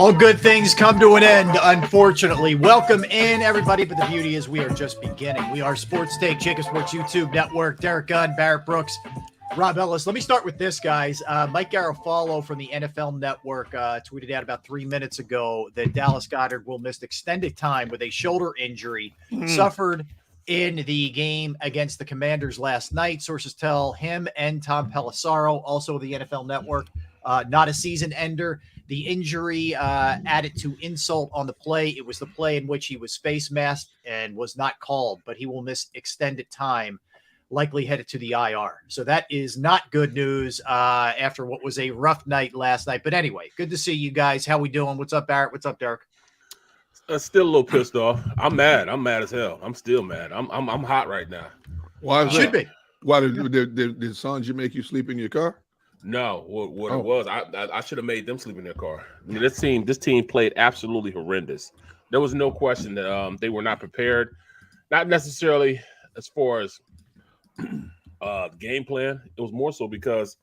All good things come to an end, unfortunately. Welcome in, everybody, but the beauty is we are just beginning. We are Sports Take, JAKIB Sports YouTube Network. Derek Gunn, Barrett Brooks, Rob Ellis. Let me start with this, guys. Mike Garofalo from the NFL Network tweeted out about 3 minutes ago that Dallas Goedert will miss extended time with a shoulder injury suffered in the game against the Commanders last night. Sources tell him and Tom Pelissero, also the NFL Network, not a season ender. The injury added to insult on the play. It was the play in which he was face masked and was not called, but he will miss extended time, likely headed to the IR. So that is not good news after what was a rough night last night. But anyway, good to see you guys. How we doing? What's up, Barrett? What's up, Derek? Still a little pissed off. I'm mad. I'm mad as hell. I'm still mad. I'm hot right now. Why should be? Why did Sanji make you sleep in your car? No, what it was, I should have made them sleep in their car. I mean, this team played absolutely horrendous. There was no question that they were not prepared, not necessarily as far as game plan. It was more so because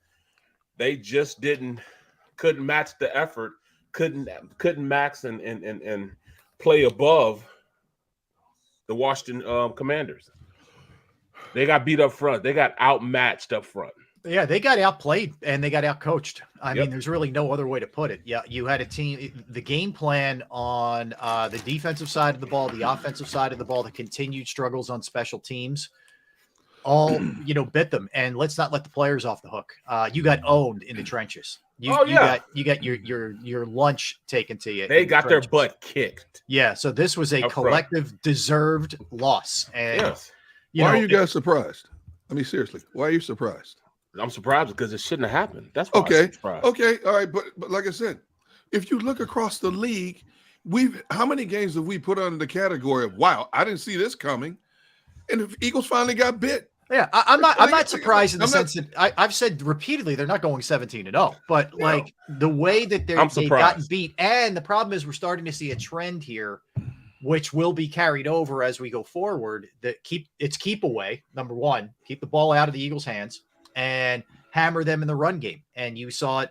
they just couldn't match the effort, couldn't max and play above the Washington Commanders. They got beat up front. They got outmatched up front. Yeah, they got outplayed and they got outcoached. I mean, there's really no other way to put it. Yeah, you had a team, the game plan on the defensive side of the ball, the offensive side of the ball, the continued struggles on special teams, all, bit them. And let's not let the players off the hook. You got owned in the trenches. You got your lunch taken to you. They got their butt kicked. Yeah, so this was a collective deserved loss. And why are you guys surprised? I mean, seriously, why are you surprised? I'm surprised because it shouldn't have happened. That's why okay. I'm surprised. Okay, all right, but like I said, if you look across the league, how many games have we put under the category of wow, I didn't see this coming, and the Eagles finally got bit. Yeah, I'm not surprised in the sense that I've said repeatedly they're not going 17-0, but the way that they've gotten beat, and the problem is we're starting to see a trend here, which will be carried over as we go forward. That keep away. Number one, keep the ball out of the Eagles' hands and hammer them in the run game. And you saw it,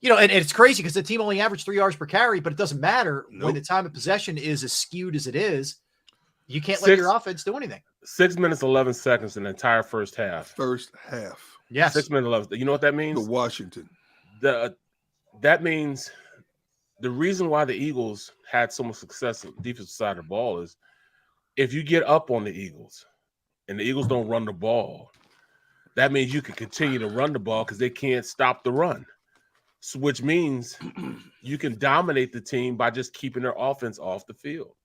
and it's crazy because the team only averaged 3 yards per carry, but it doesn't matter when the time of possession is as skewed as it is. You can't let your offense do anything. 6 minutes, 11 seconds in the entire first half. Yes. 6 minutes, 11. You know what that means? The Washington. That means the reason why the Eagles had so much success on the defensive side of the ball is if you get up on the Eagles and the Eagles don't run the ball, that means you can continue to run the ball because they can't stop the run. So, which means you can dominate the team by just keeping their offense off the field.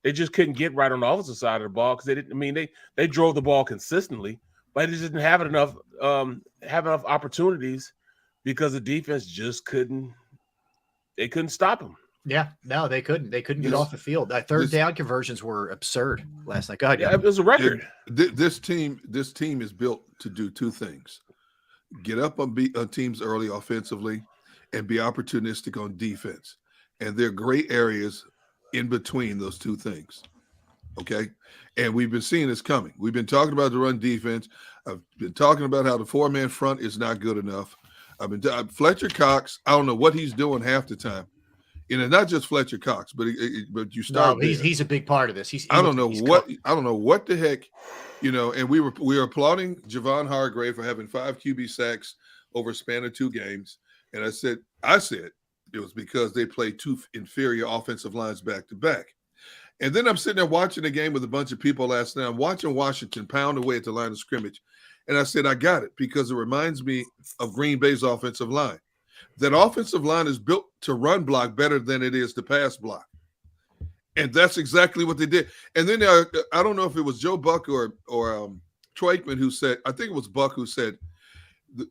They just couldn't get right on the offensive side of the ball because they didn't. I mean, they drove the ball consistently, but they just didn't have enough opportunities because the defense just couldn't. They couldn't stop them. Yeah, no, they couldn't. They couldn't get off the field. Third down conversions were absurd last night. Go ahead. Yeah, it was a record. This team is built to do two things: get up on teams early offensively, and be opportunistic on defense. And there are gray areas in between those two things. Okay, and we've been seeing this coming. We've been talking about the run defense. I've been talking about how the 4-man front is not good enough. Fletcher Cox. I don't know what he's doing half the time. Not just Fletcher Cox, but you start. No, he's a big part of this. I don't know what the heck, And we were applauding Javon Hargrave for having 5 QB sacks over a span of 2 games, and I said it was because they played 2 inferior offensive lines back to back. And then I'm sitting there watching the game with a bunch of people last night. I'm watching Washington pound away at the line of scrimmage, and I said I got it because it reminds me of Green Bay's offensive line. That offensive line is built to run block better than it is to pass block. And that's exactly what they did. And then I don't know if it was Joe Buck or Troy Aikman who said, I think it was Buck who said,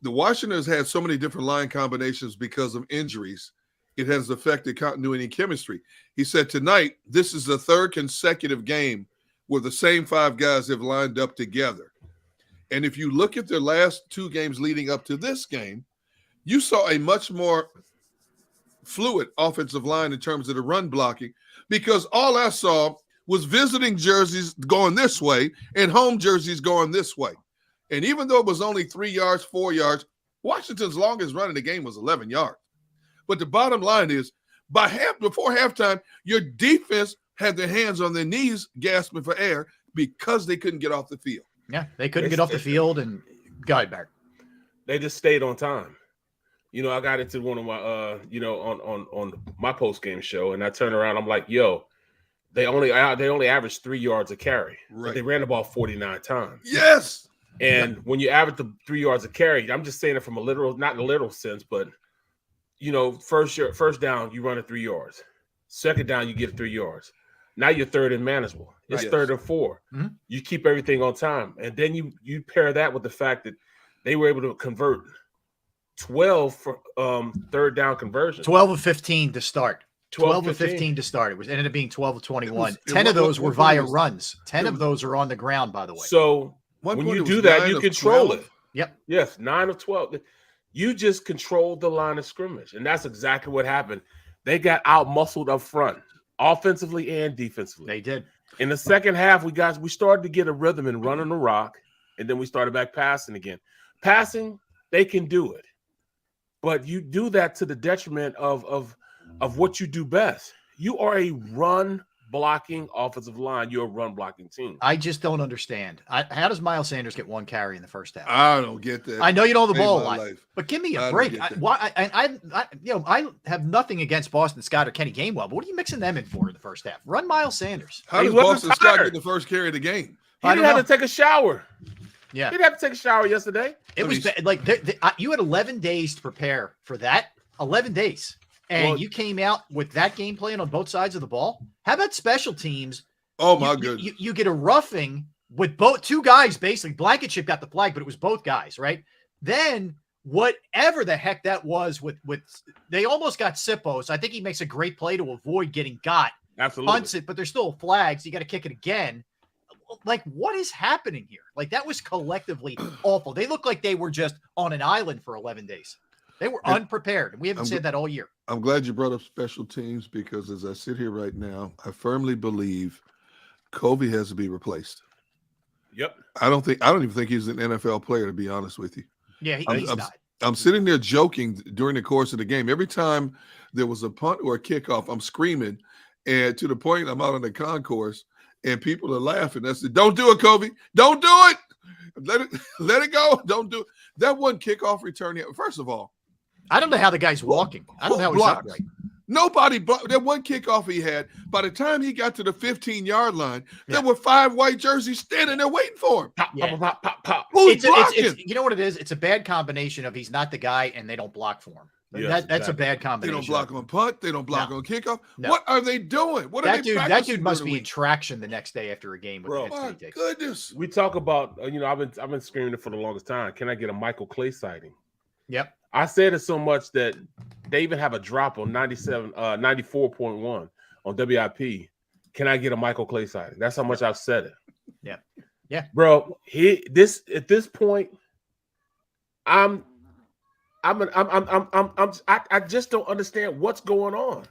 the Washington's had so many different line combinations because of injuries. It has affected continuity and chemistry. He said tonight, this is the 3rd consecutive game where the same 5 guys have lined up together. And if you look at their last 2 games leading up to this game, you saw a much more fluid offensive line in terms of the run blocking because all I saw was visiting jerseys going this way and home jerseys going this way. And even though it was only 3 yards, 4 yards, Washington's longest run in the game was 11 yards. But the bottom line is Before halftime, your defense had their hands on their knees, gasping for air because they couldn't get off the field. Yeah, they couldn't get off the field, and go ahead, Barrett. They just stayed on time. I got into one of my, on my post game show, and I turned around. I'm like, yo, they only averaged 3 yards a carry. Right. But they ran the ball 49 times. Yes. And when you average the 3 yards a carry, I'm just saying it from not in a literal sense, but first down, you run it 3 yards. Second down, you get 3 yards. Now you're third and manageable. It's Right. third and 4. Mm-hmm. You keep everything on time. And then you pair that with the fact that they were able to convert 12 for third down conversions. 12 of 15 to start. 12 of 15 15 to start. It ended up being 12 of 21. 10 of those were via runs. 10 of those are on the ground, by the way. So when you do that, you control it. Yep. Yes, 9 of 12. You just controlled the line of scrimmage, and that's exactly what happened. They got out-muscled up front, offensively and defensively. They did. In the second half, we started to get a rhythm and running the rock, and then we started back passing again. Passing, they can do it, but you do that to the detriment of what you do best. You are a run-blocking offensive line. You're a run-blocking team. I just don't understand. How does Miles Sanders get 1 carry in the first half? I don't get that. I know you don't have the ball a lot, life. but give me a I break. don't get I have nothing against Boston Scott or Kenny Gainwell, but what are you mixing them in for in the first half? Run Miles Sanders. How does Boston Scott get the first carry of the game? He didn't have to take a shower. Yeah. He didn't have to take a shower yesterday. It was like you had 11 days to prepare for that. 11 days. And you came out with that game plan on both sides of the ball. How about special teams? Oh, my goodness. You get a roughing with both two guys, basically. Blankenship got the flag, but it was both guys, right? Then whatever the heck that was with they almost got Sippos. I think he makes a great play to avoid getting got. Absolutely. Punts it, but there's still flags. You got to kick it again. Like, what is happening here? Like, that was collectively awful. They looked like they were just on an island for 11 days. They were unprepared. We haven't said that all year. I'm glad you brought up special teams because as I sit here right now, I firmly believe Kobe has to be replaced. Yep. I don't even think he's an NFL player, to be honest with you. Yeah, he's not. I'm sitting there joking during the course of the game. Every time there was a punt or a kickoff, I'm screaming, and to the point I'm out on the concourse, and people are laughing. I said, "Don't do it, Kobe. Don't do it. Let it go. Don't do it." That one kickoff return. First of all, I don't know how the guy's walking. I don't know how he's upright. Nobody blocked. That one kickoff he had, by the time he got to the 15-yard line, there were 5 white jerseys standing there waiting for him. Pop. Who's blocking? It's you know what it is? It's a bad combination of he's not the guy and they don't block for him. Yes, that's a bad They combination. don't block on punt. They don't block on kickoff. No. What are they doing? What are they that dude must be doing? in traction the next day after a game. Bro, My goodness. We talk about, I've been screaming it for the longest time. Can I get a Michael Clay sighting? Yep. I said it so much that they even have a drop on 94.1 on WIP. Can I get a Michael Clay sighting? That's how much I've said it. Yeah. Bro, at this point, I just don't understand what's going on.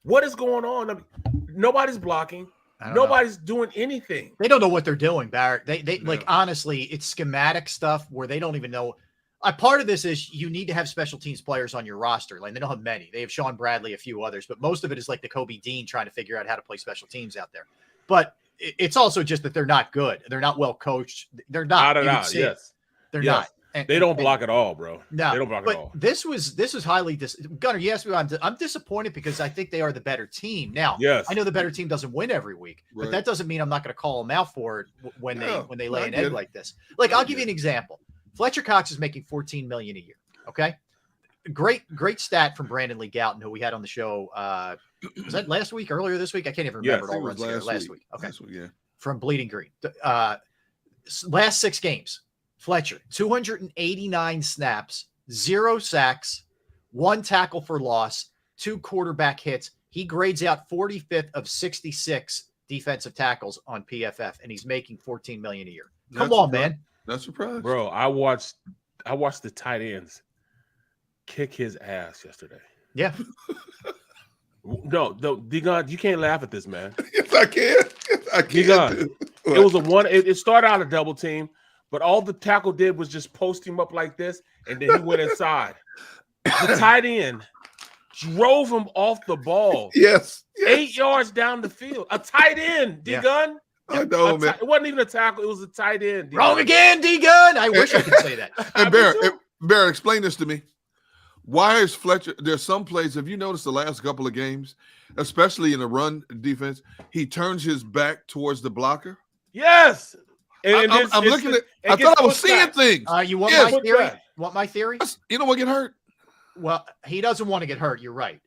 What is going on? I mean, nobody's blocking. Nobody's doing anything. They don't know what they're doing, Barrett. They like, honestly, it's schematic stuff where they don't even know. Part of this is you need to have special teams players on your roster. Like, they don't have many. They have Sean Bradley, a few others, but most of it is like the Kobe Dean trying to figure out how to play special teams out there. But it's also just that they're not good. They're not well coached. They're not. Yes. They're not. They don't block at all, bro. No, they don't block at all. This was highly Gunnar. You asked me, I'm disappointed because I think they are the better team. Now, yes, I know the better team doesn't win every week, but that doesn't mean I'm not going to call them out for it when they lay an egg like this. Like, I'll give you an example. Fletcher Cox is making $14 million a year. Okay, great stat from Brandon Lee Gouton, who we had on the show. Was that last week? Earlier this week? I can't even remember. It all runs last week. Okay, last week, yeah. From Bleeding Green, last 6 games. Fletcher, 289 snaps, 0 sacks, 1 tackle for loss, 2 quarterback hits. He grades out 45th of 66 defensive tackles on PFF, and he's making $14 million a year. Come on, man. Not surprised. Bro, I watched the tight ends kick his ass yesterday. Yeah. No, D-Gun, you can't laugh at this, man. Yes, I can. Yes, I can. D-Gun, it was it started out a double team. But all the tackle did was just post him up like this, and then he went inside. The tight end drove him off the ball. Yes. 8 yards down the field. A tight end, D-Gun. I know, man. It wasn't even a tackle. It was a tight end. Wrong again, D-Gun. I wish I could say that. And Barrett, explain this to me. Why is Fletcher? There's some plays. Have you noticed the last couple of games, especially in the run defense, he turns his back towards the blocker? Yes. And I'm looking at. I thought I was seeing things. You want my theory? Want my theory? You don't want to get hurt. Well, he doesn't want to get hurt. You're right.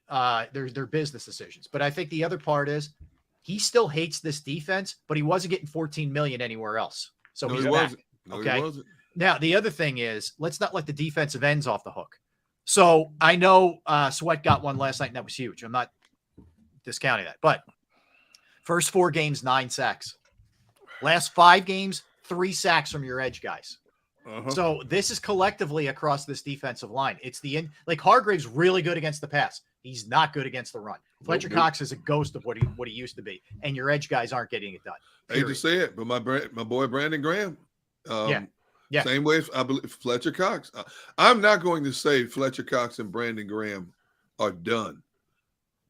They're business decisions. But I think the other part is he still hates this defense, but he wasn't getting $14 million anywhere else. So he's back. Okay. He wasn't. Now, the other thing is, let's not let the defensive ends off the hook. So I know Sweat got one last night, and that was huge. I'm not discounting that. But first 4 games, 9 sacks. Last 5 games, 3 sacks from your edge guys. So this is collectively across this defensive line. It's Hargrave's really good against the pass. He's not good against the run. Fletcher Cox is a ghost of what he used to be, and your edge guys aren't getting it done. I hate to say it, but my boy Brandon Graham, same way. I believe Fletcher Cox. I'm not going to say Fletcher Cox and Brandon Graham are done,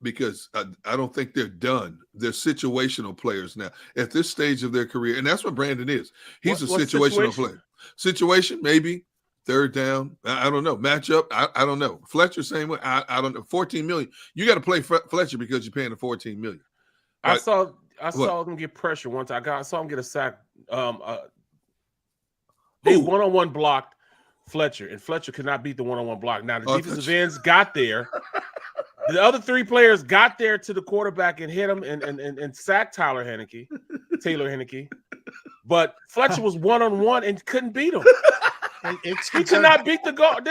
because I don't think they're done. They're situational players now at this stage of their career, and that's what Brandon is. He's a situational player. Situation, maybe third down. I don't know. Matchup, I don't know. Fletcher, same way. I don't know. 14 million. You got to play Fletcher because you're paying the 14 million. I saw him get pressure once. I saw him get a sack. They one-on-one blocked Fletcher, and Fletcher could not beat the one-on-one block. Now the defensive ends got there. The other 3 players got there to the quarterback and hit him and sacked Taylor Henneke. But Fletcher was one-on-one and couldn't beat him. He could not beat the guard.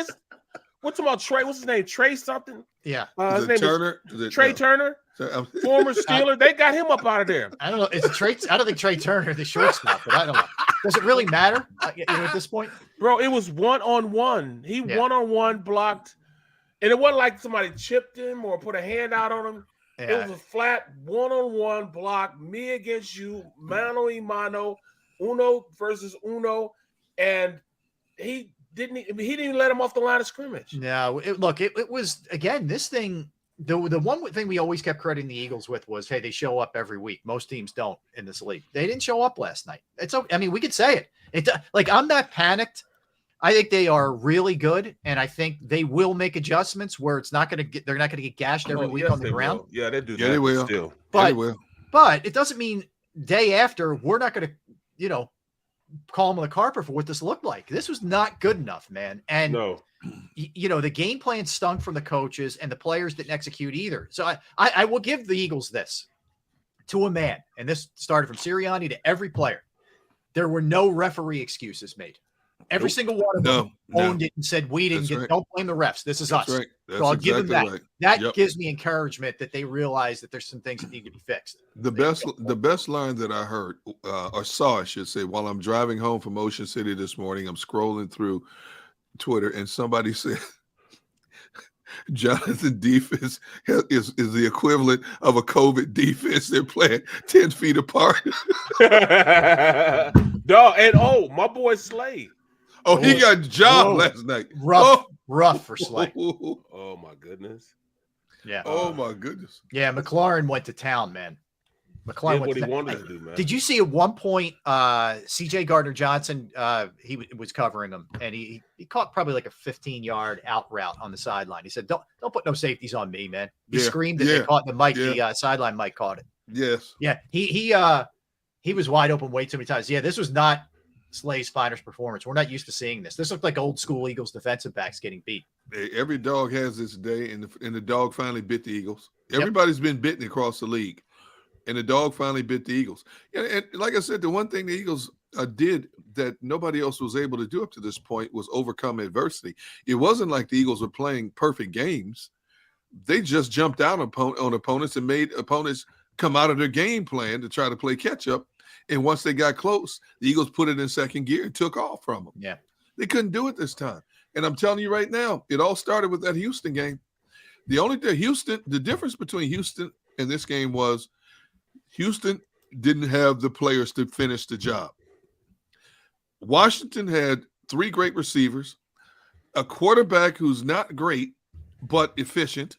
What's about Trey? What's his name? Trey something? Yeah. His name Turner? Trey Turner, former Steeler. They got him up out of there. I don't know. It's Trey. I don't think Trey Turner the shortstop, but I don't know. Does it really matter at this point? Bro, it was one-on-one. He one-on-one blocked. And it wasn't like somebody chipped him or put a hand out on him. Yeah. It was a flat one-on-one block, me against you, mano y mano, uno versus uno, and he didn't even let him off the line of scrimmage. No, it was, again, this thing, the one thing we always kept crediting the Eagles with was, hey, they show up every week. Most teams don't in this league. They didn't show up last night. It's okay. I mean, we could say it. I'm not panicked. I think they are really good, and I think they will make adjustments where they're not going to get gashed every week on the ground. Will. Yeah, they do. Yeah, they will. Still. But it doesn't mean day after we're not going to, call them on the carpet for what this looked like. This was not good enough, man. And the game plan stunk from the coaches, and the players didn't execute either. So I will give the Eagles this to a man, and this started from Sirianni to every player. There were no referee excuses made. Every single one of them owned it and said, we didn't don't blame the refs. This is us. Right. So I'll give them that. Right. That gives me encouragement that they realize that there's some things that need to be fixed. The best line that I heard or saw, I should say, while I'm driving home from Ocean City this morning, I'm scrolling through Twitter, and somebody said, Jonathan defense is the equivalent of a COVID defense. They're playing 10 feet apart. My boy Slade. Oh, he got a job last night. Rough for Slay. Oh, my goodness. Yeah. Oh, my goodness. Yeah, McLaurin went to town, man. McLaurin did what he wanted to do, man. Did you see at one point C.J. Gardner-Johnson, he was covering him, and he caught probably like a 15-yard out route on the sideline. He said, don't put no safeties on me, man. He screamed that they caught the mic. The sideline mic caught it. Yes. Yeah, he was wide open way too many times. Yeah, this was not Slay's finest performance. We're not used to seeing this. This looked like old school Eagles defensive backs getting beat. Every dog has its day, and the dog finally bit the Eagles. Everybody's been bitten across the league, and the dog finally bit the Eagles. And like I said, the one thing the Eagles did that nobody else was able to do up to this point was overcome adversity. It wasn't like the Eagles were playing perfect games. They just jumped out on opponents and made opponents come out of their game plan to try to play catch up. And once they got close, the Eagles put it in second gear and took off from them. Yeah. They couldn't do it this time. And I'm telling you right now, it all started with that Houston game. The difference between Houston and this game was Houston didn't have the players to finish the job. Washington had 3 great receivers, a quarterback who's not great, but efficient,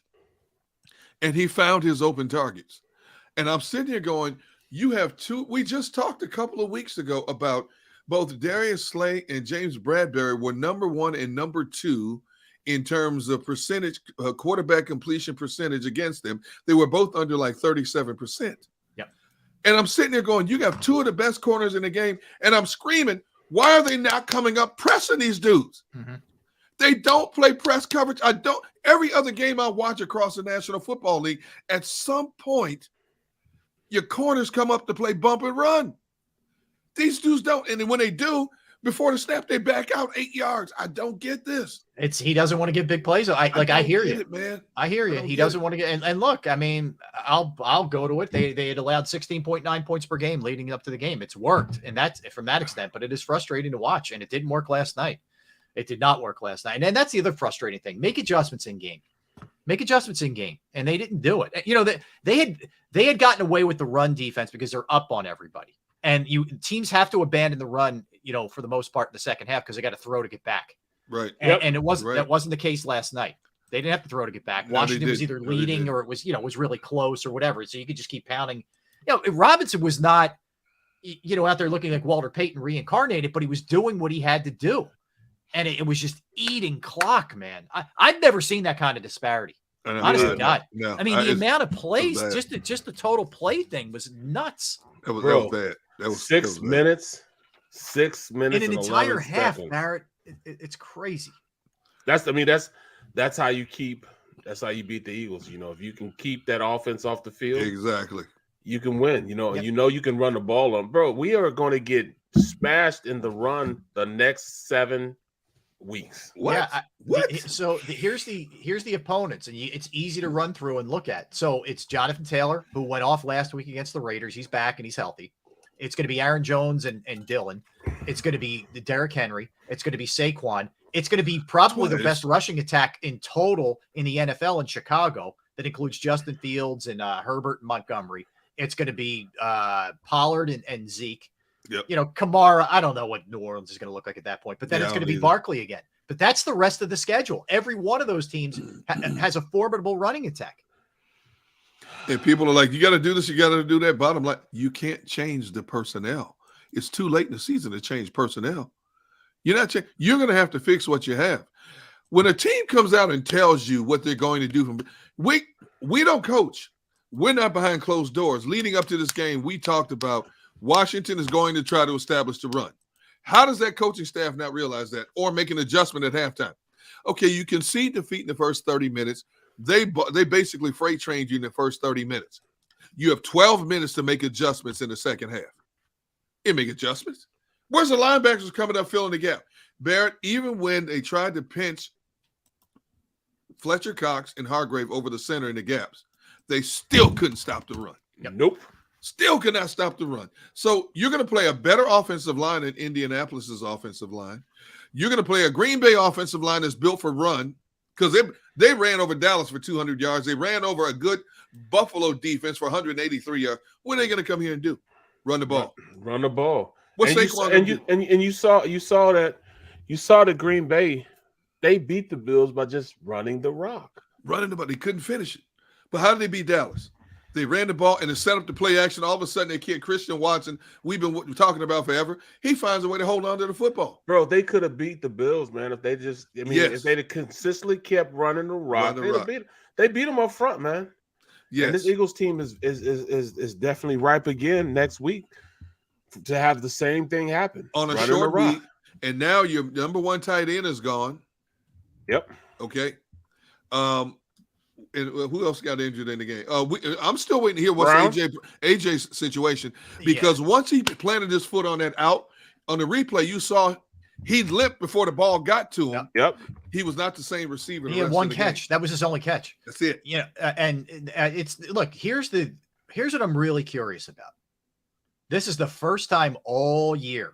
and he found his open targets. And I'm sitting here going, you have two. We just talked a couple of weeks ago about both Darius Slay and James Bradbury were number 1 and number 2 in terms of percentage, quarterback completion percentage against them. They were both under like 37%. Yep. And I'm sitting there going, you got two of the best corners in the game. And I'm screaming, why are they not coming up pressing these dudes? Mm-hmm. They don't play press coverage. Every other game I watch across the National Football League, at some point, your corners come up to play bump and run. These dudes don't. And then when they do, before the snap, they back out 8 yards. I don't get this. He doesn't want to give big plays. I hear you, man. I hear you. He doesn't want to get. And look, I mean, I'll go to it. They had allowed 16.9 points per game leading up to the game. It's worked, and that's from that extent. But it is frustrating to watch, and it didn't work last night. It did not work last night, and that's the other frustrating thing. Make adjustments in game. And they didn't do it. You know, they had gotten away with the run defense because they're up on everybody. And teams have to abandon the run, you know, for the most part in the second half because they got to throw to get back. Right. And it wasn't that wasn't the case last night. They didn't have to throw to get back. Washington was either leading or it was, you know, was really close or whatever. So you could just keep pounding. You know, Robinson was not, you know, out there looking like Walter Payton reincarnated, but he was doing what he had to do. And it was just eating clock, man. I've never seen that kind of disparity. Honestly, God. No, I mean, the amount of plays, just the total play thing was nuts. That was bad. That was 6 minutes. 6 minutes in an entire half, seconds. Barrett. It's crazy. That's how you beat the Eagles. You know, if you can keep that offense off the field, exactly, you can win. You know, you can run the ball on. Bro, we are going to get smashed in the run the next 7 weeks. What? Yeah, what? Here's the opponents, and it's easy to run through and look at. So it's Jonathan Taylor, who went off last week against the Raiders. He's back and he's healthy. It's going to be Aaron Jones and Dylan. It's going to be Derrick Henry. It's going to be Saquon. It's going to be probably the best rushing attack in total in the NFL in Chicago. That includes Justin Fields and Herbert and Montgomery. It's going to be Pollard and Zeke. Yep. You know, Kamara, I don't know what New Orleans is going to look like at that point, but then it's going to be Barkley again. But that's the rest of the schedule. Every one of those teams has a formidable running attack. And people are like, you got to do this, you got to do that. Bottom line, you can't change the personnel. It's too late in the season to change personnel. You're going to have to fix what you have. When a team comes out and tells you what they're going to do, we don't coach. We're not behind closed doors. Leading up to this game, we talked about Washington is going to try to establish the run. How does that coaching staff not realize that or make an adjustment at halftime? Okay, you concede defeat in the first 30 minutes. They basically freight trained you in the first 30 minutes. You have 12 minutes to make adjustments in the second half. You make adjustments. Where's the linebackers coming up filling the gap? Barrett, even when they tried to pinch Fletcher Cox and Hargrave over the center in the gaps, they still couldn't stop the run. Nope. Still could not stop the run. So you're going to play a better offensive line than Indianapolis's offensive line. You're going to play a Green Bay offensive line that's built for run because they ran over Dallas for 200 yards. They ran over a good Buffalo defense for 183 yards. What are they going to come here and do? Run the ball. Run the ball. What's Saquon you saw the Green Bay. They beat the Bills by just running the rock. Running the ball. They couldn't finish it. But how did they beat Dallas? They ran the ball and it set up the play action. All of a sudden, their kid, Christian Watson, we've been talking about forever, he finds a way to hold on to the football. Bro, they could have beat the Bills, man, if they just – if they consistently kept running the rock. They beat them up front, man. Yes. And this Eagles team is definitely ripe again next week to have the same thing happen. On a short week, and now your number one tight end is gone. Yep. Okay. And who else got injured in the game? I'm still waiting to hear what's AJ's situation because once he planted his foot on that out on the replay, you saw he limped before the ball got to him. Yep. He was not the same receiver. He had one catch. That was his only catch. That's it. Yeah. It's look. Here's what I'm really curious about. This is the first time all year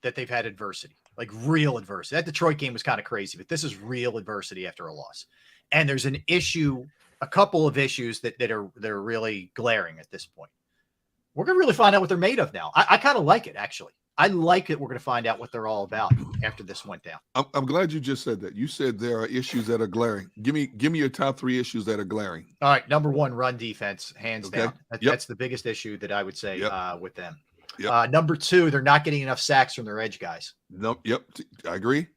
that they've had adversity, like real adversity. That Detroit game was kind of crazy, but this is real adversity after a loss. And there's a couple of issues that are really glaring at this point. We're going to really find out what they're made of now. I kind of like it, actually. I like it. We're going to find out what they're all about after this went down. I'm glad you just said that. You said there are issues that are glaring. Give me your top 3 issues that are glaring. All right, number 1, run defense, hands Okay. down. That's the biggest issue that I would say with them. Yep. Number 2, they're not getting enough sacks from their edge guys. No, yep, I agree.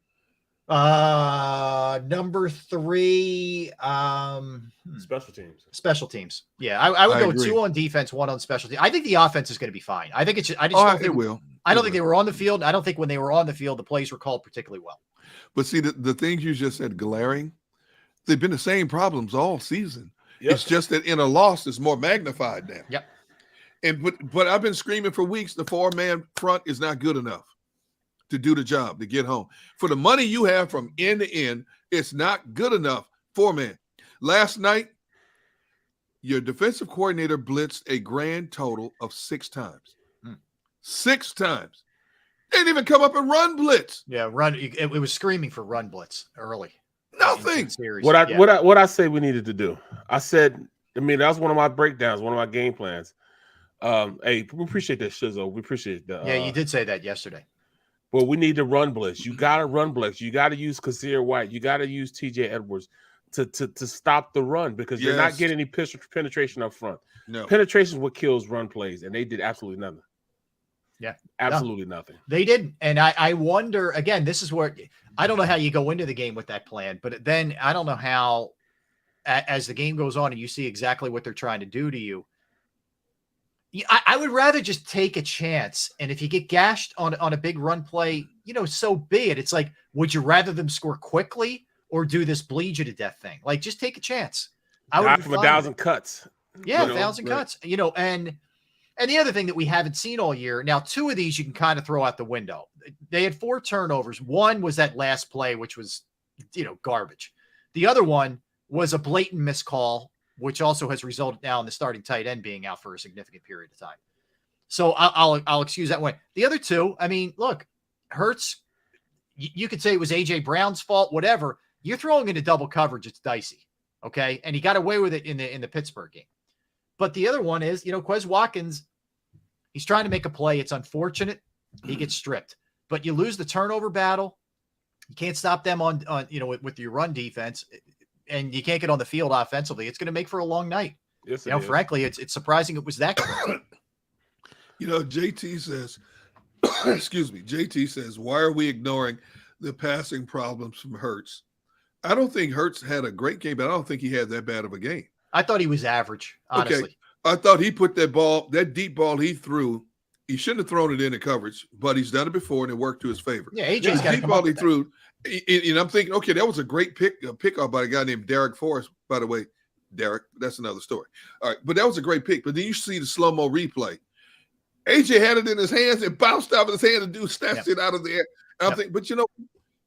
Number 3, special teams. Yeah, I would go agree. 2 on defense, 1 on special teams. I think the offense is going to be fine. I think I don't think they were on the field. I don't think when they were on the field, the plays were called particularly well. But see, the things you just said, glaring, they've been the same problems all season. Yep. It's just that in a loss, it's more magnified now. Yep. And but I've been screaming for weeks, the 4-man front is not good enough to do the job, to get home. For the money you have from end to end, it's not good enough. 4-man. Last night, your defensive coordinator blitzed a grand total of 6 times. 6 times. They didn't even come up and run blitz. Yeah, run. It was screaming for run blitz early. Nothing. What I say we needed to do. I said, that was one of my breakdowns, one of my game plans. Hey, we appreciate that, Shizzo. We appreciate that. Yeah, you did say that yesterday. Well, we need to run blitz. You got to run blitz. You got to use Kazir White. You got to use TJ Edwards to stop the run because you're not getting any penetration up front. No. Penetration is what kills run plays, and they did absolutely nothing. Yeah. Absolutely nothing. They didn't. And I wonder, again, this is where I don't know how you go into the game with that plan, but then I don't know how, as the game goes on and you see exactly what they're trying to do to you, I would rather just take a chance. And if you get gashed on a big run play, so be it. It's like, would you rather them score quickly or do this bleed you to death thing? Like, just take a chance. I would from 1,000 cuts. Yeah, 1,000 cuts. And the other thing that we haven't seen all year, now 2 of these you can kind of throw out the window. They had 4 turnovers. One was that last play, which was, garbage. The other one was a blatant miscall, which also has resulted now in the starting tight end being out for a significant period of time. So I'll excuse that one. The other 2, look, Hurts, you could say it was A.J. Brown's fault, whatever. You're throwing into double coverage. It's dicey. Okay. And he got away with it in the Pittsburgh game. But the other one is, Quez Watkins, he's trying to make a play. It's unfortunate. He gets stripped. But you lose the turnover battle. You can't stop them on with your run defense, and you can't get on the field offensively. It's going to make for a long night. Yes, frankly, it's surprising it was that quick. JT says, excuse me, JT says, why are we ignoring the passing problems from Hurts? I don't think Hurts had a great game, but I don't think he had that bad of a game. I thought he was average, honestly. Okay. I thought he put that deep ball he threw, he shouldn't have thrown it into coverage, but he's done it before and it worked to his favor. Yeah, AJ's got deep ball he threw, and I'm thinking, okay, that was a great pick-off by a guy named Derek Forrest, by the way. Derek, that's another story. All right, but that was a great pick. But then you see the slow-mo replay. AJ had it in his hands and bounced out of his hand and dude snatched it out of the air. And I'm thinking, but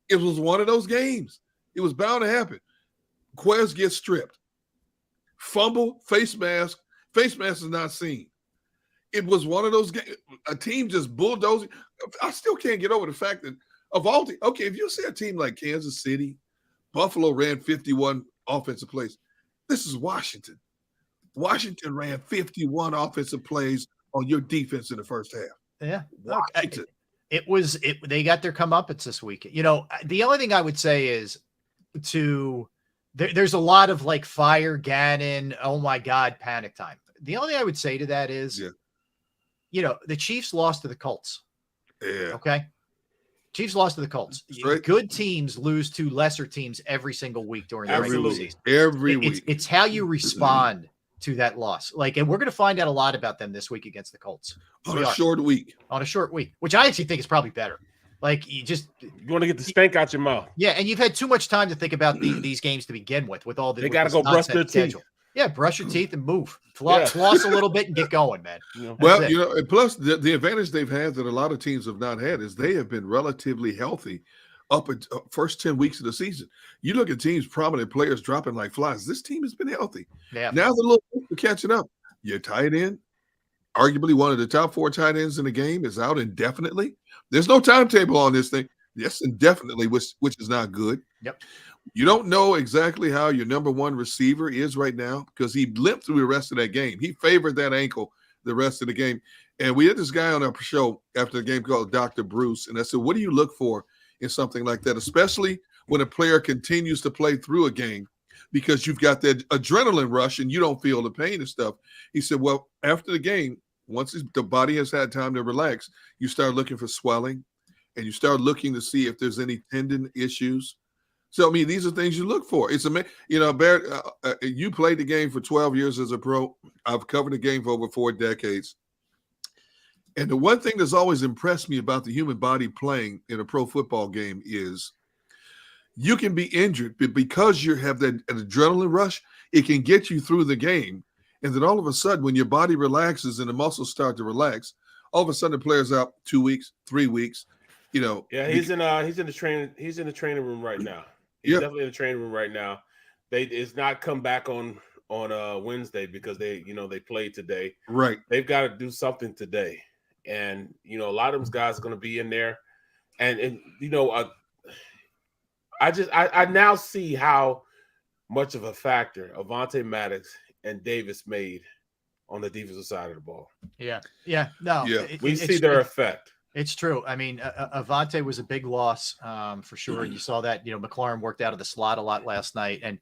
it was one of those games. It was bound to happen. Quez gets stripped. Fumble, face mask is not seen. It was one of those games. A team just bulldozing. I still can't get over the fact that of all the if you see a team like Kansas City, Buffalo ran 51 offensive plays. This is Washington. Washington ran 51 offensive plays on your defense in the first half. Yeah. Washington. They got their comeuppance this week. The only thing I would say is there's a lot of like fire Gannon, oh my God, panic time. The only thing I would say to that is, the Chiefs lost to the Colts. Yeah. Okay. Chiefs lost to the Colts. Right. Good teams lose to lesser teams every single week during the regular season. Every week. It's how you respond to that loss. And we're going to find out a lot about them this week against the Colts. On a short week, which I actually think is probably better. You want to get the stank out your mouth. Yeah, and you've had too much time to think about these games to begin with all the. They got to go brush their teeth. Yeah, brush your teeth and move. Floss a little bit and get going, man. And plus the advantage they've had that a lot of teams have not had is they have been relatively healthy up at first 10 weeks of the season. You look at teams, prominent players dropping like flies. This team has been healthy. Yeah. Now the little are catching up. Your tight end, arguably one of the top 4 tight ends in the game, is out indefinitely. There's no timetable on this thing. Yes, indefinitely, which is not good. Yep. You don't know exactly how your number 1 receiver is right now because he limped through the rest of that game. He favored that ankle the rest of the game. And we had this guy on our show after the game called Dr. Bruce. And I said, what do you look for in something like that, especially when a player continues to play through a game because you've got that adrenaline rush and you don't feel the pain and stuff? He said, well, after the game, once the body has had time to relax, you start looking for swelling and you start looking to see if there's any tendon issues. So, I mean, these are things you look for. It's amazing. You know, Barrett, you played the game for 12 years as a pro. I've covered the game for over 4 decades. And the one thing that's always impressed me about the human body playing in a pro football game is you can be injured, but because you have that adrenaline rush, it can get you through the game. And then all of a sudden, when your body relaxes and the muscles start to relax, all of a sudden the player's out 2 weeks, 3 weeks. You know, yeah, he's in the training room right now. He's definitely in the training room right now. It's not come back on Wednesday because they played today. Right. They've got to do something today. And, you know, a lot of those guys are going to be in there. And you know, I now see how much of a factor Avonte Maddox and Davis made on the defensive side of the ball. Yeah. Yeah. No, yeah. We see their effect. It's true. I mean, Avonte was a big loss for sure. You saw that, you know, McLaurin worked out of the slot a lot last night. And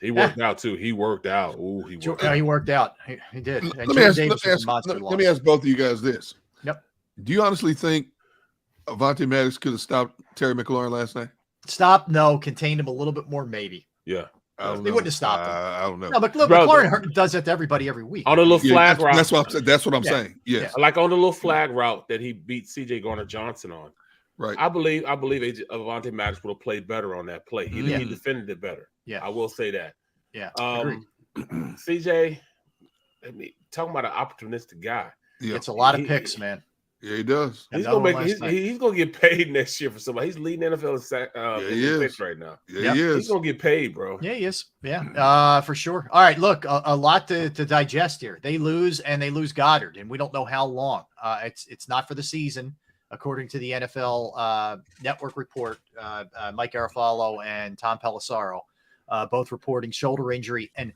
he worked out too. He worked out. Ooh, he worked out. He did. And let me ask both of you guys this. Yep. Do you honestly think Avonte Maddox could have stopped Terry McLaurin last night? Stop? No. Contained him a little bit more, maybe. Yeah. They wouldn't have stopped him. I don't know. No, but McLaurin does that to everybody every week. On a little flag route. That's what I'm saying. Yes. Yeah. Like on the little flag route that he beat C.J. Garner-Johnson on. Right. I believe Avonte Maddox would have played better on that play. He defended it better. Yeah. I will say that. Yeah. CJ, I mean, talking about an opportunistic guy. Yeah. It's a lot of picks, man. Yeah, he does. He's gonna get paid next year for somebody. He's leading NFL in picks right now. Yeah, he is. He's gonna get paid, bro. Yeah, he is. Yeah, for sure. All right, look, a lot to digest here. They lose Goddard, and we don't know how long. It's not for the season, according to the NFL Network report. Mike Garafolo and Tom Pelissaro, both reporting shoulder injury, and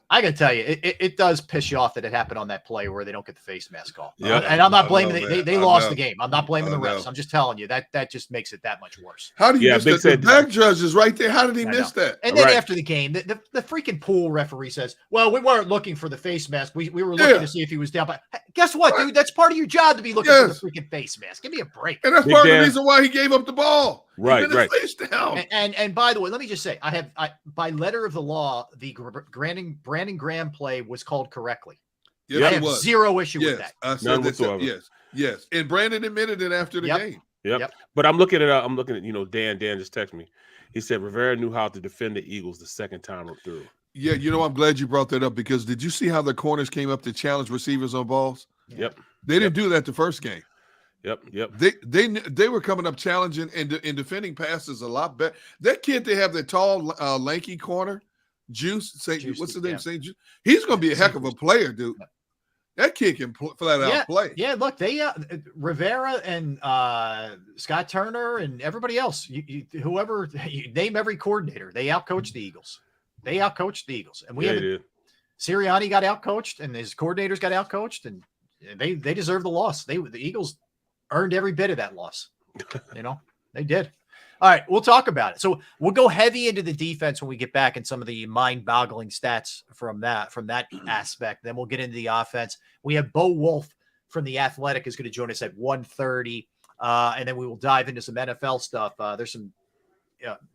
I got to tell you, it does piss you off that it happened on that play where they don't get the face mask call. Yeah. And I'm not blaming they lost the game. I'm not blaming the refs. I'm just telling you that just makes it that much worse. How do you miss that? The back judge is right there. How did he miss that? And then after the game, the freaking pool referee says, well, we weren't looking for the face mask. We were looking to see if he was down. But guess what, dude? That's part of your job to be looking for the freaking face mask. Give me a break. And that's part of the reason why he gave up the ball. Right. Face down. And by the way, let me just say, I by letter of the law, the Brandon Graham play was called correctly. Yes, I have zero issue with that. None whatsoever. Yes. And Brandon admitted it after the game. Yep. But I'm looking at Dan just texted me. He said Rivera knew how to defend the Eagles the second time through. Yeah, I'm glad you brought that up because did you see how the corners came up to challenge receivers on balls? Yep. They didn't do that the first game. Yep. They were coming up challenging and defending passes a lot better. That kid they have, the tall, lanky corner, Juice. What's his name? St. Juice. He's going to be a heck of a player, dude. That kid can flat out play. Yeah, look, they Rivera and Scott Turner and everybody else, whoever you name every coordinator, they outcoached the Eagles. And Sirianni got outcoached, and his coordinators got outcoached, and they deserve the loss. The Eagles earned every bit of that loss. They did. All right, we'll talk about it. So we'll go heavy into the defense when we get back and some of the mind-boggling stats from that aspect. Then we'll get into the offense. We have Bo Wolf from The Athletic is going to join us at 1:30, and then we will dive into some NFL stuff. There's some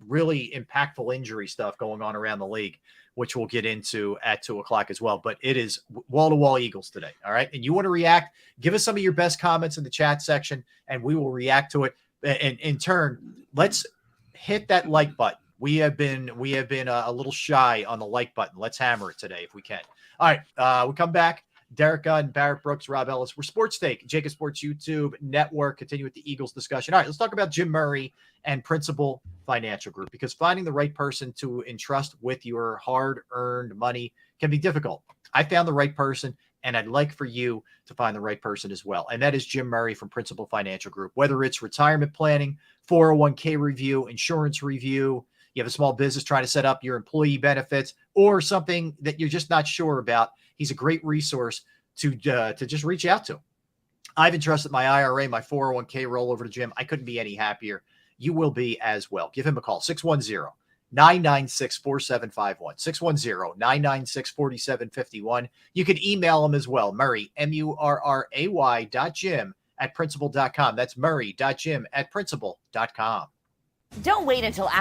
really impactful injury stuff going on around the league, which we'll get into at 2:00 as well. But it is wall-to-wall Eagles today, all right? And you want to react, give us some of your best comments in the chat section, and we will react to it. And in turn, let's hit that like button. We have been a little shy on the like button. Let's hammer it today if we can. All right, we come back. Derek Gunn, Barrett Brooks, Rob Ellis. We're Sports Take, JAKIB Sports YouTube Network. Continue with the Eagles discussion. All right, let's talk about Jim Murray and Principal Financial Group, because finding the right person to entrust with your hard-earned money can be difficult. I found the right person, and I'd like for you to find the right person as well. And that is Jim Murray from Principal Financial Group. Whether it's retirement planning, 401k review, insurance review, you have a small business trying to set up your employee benefits, or something that you're just not sure about, he's a great resource to just reach out to. I've entrusted my IRA, my 401k rollover to Jim. I couldn't be any happier. You will be as well. Give him a call, 610-996-4751, 610-996-4751. You can email him as well, Murray, MURRAY.Jim@principal.com. That's Murray.Jim@principal.com. Don't wait until after